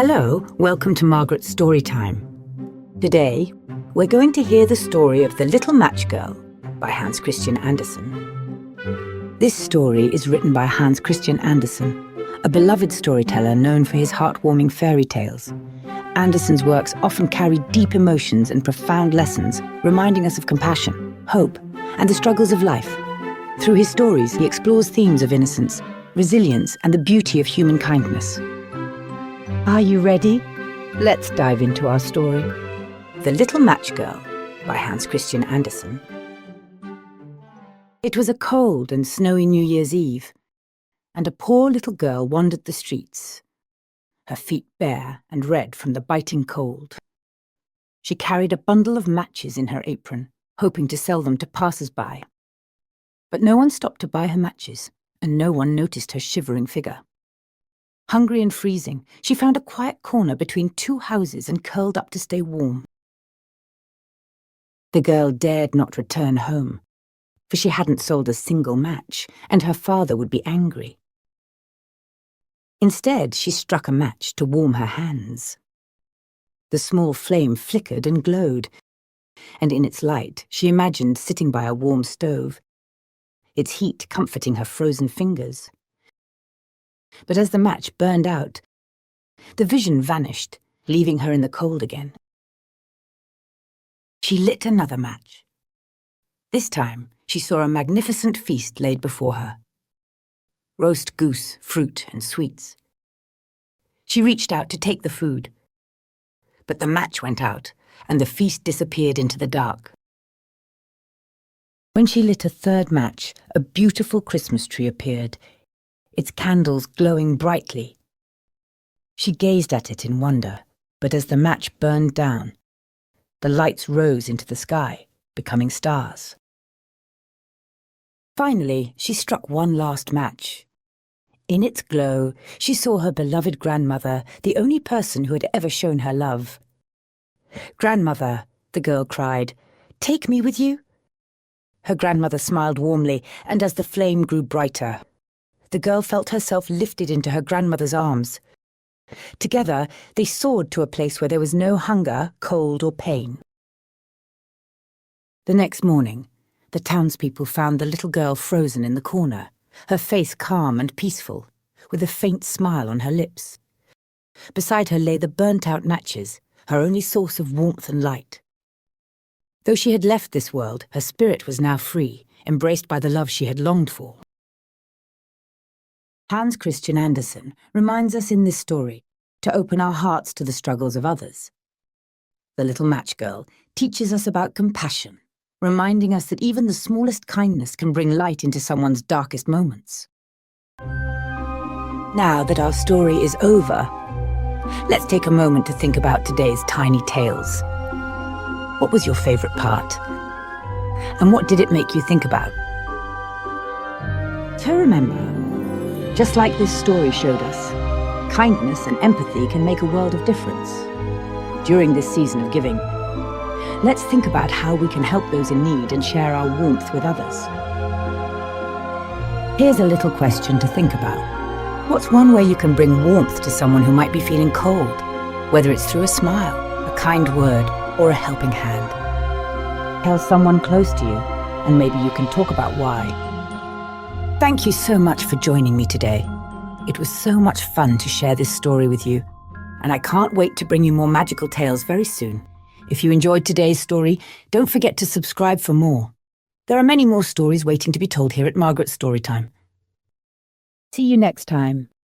Hello, welcome to Margaret's Storytime. Today, we're going to hear the story of The Little Match Girl by Hans Christian Andersen. This story is written by Hans Christian Andersen, a beloved storyteller known for his heartwarming fairy tales. Andersen's works often carry deep emotions and profound lessons, reminding us of compassion, hope, and the struggles of life. Through his stories, he explores themes of innocence, resilience, and the beauty of human kindness. Are you ready? Let's dive into our story. The Little Match Girl by Hans Christian Andersen. It was a cold and snowy New Year's Eve, and a poor little girl wandered the streets, her feet bare and red from the biting cold. She carried a bundle of matches in her apron, hoping to sell them to passers-by. But no one stopped to buy her matches, and no one noticed her shivering figure. Hungry and freezing, she found a quiet corner between two houses and curled up to stay warm. The girl dared not return home, for she hadn't sold a single match, and her father would be angry. Instead, she struck a match to warm her hands. The small flame flickered and glowed, and in its light she imagined sitting by a warm stove, its heat comforting her frozen fingers. But as the match burned out, the vision vanished, leaving her in the cold again. She lit another match. This time, she saw a magnificent feast laid before her. Roast goose, fruit, and sweets. She reached out to take the food, but the match went out, and the feast disappeared into the dark. When she lit a third match, a beautiful Christmas tree appeared, its candles glowing brightly. She gazed at it in wonder, but as the match burned down, the lights rose into the sky, becoming stars. Finally, she struck one last match. In its glow, she saw her beloved grandmother, the only person who had ever shown her love. "Grandmother," the girl cried, "take me with you?" Her grandmother smiled warmly, and as the flame grew brighter, the girl felt herself lifted into her grandmother's arms. Together, they soared to a place where there was no hunger, cold, or pain. The next morning, the townspeople found the little girl frozen in the corner, her face calm and peaceful, with a faint smile on her lips. Beside her lay the burnt-out matches, her only source of warmth and light. Though she had left this world, her spirit was now free, embraced by the love she had longed for. Hans Christian Andersen reminds us in this story to open our hearts to the struggles of others. The Little Match Girl teaches us about compassion, reminding us that even the smallest kindness can bring light into someone's darkest moments. Now that our story is over, let's take a moment to think about today's tiny tales. What was your favorite part? And what did it make you think about? So remember, just like this story showed us, kindness and empathy can make a world of difference. During this season of giving, let's think about how we can help those in need and share our warmth with others. Here's a little question to think about. What's one way you can bring warmth to someone who might be feeling cold, whether it's through a smile, a kind word, or a helping hand? Tell someone close to you, and maybe you can talk about why. Thank you so much for joining me today. It was so much fun to share this story with you, and I can't wait to bring you more magical tales very soon. If you enjoyed today's story, don't forget to subscribe for more. There are many more stories waiting to be told here at Margaret's Storytime. See you next time.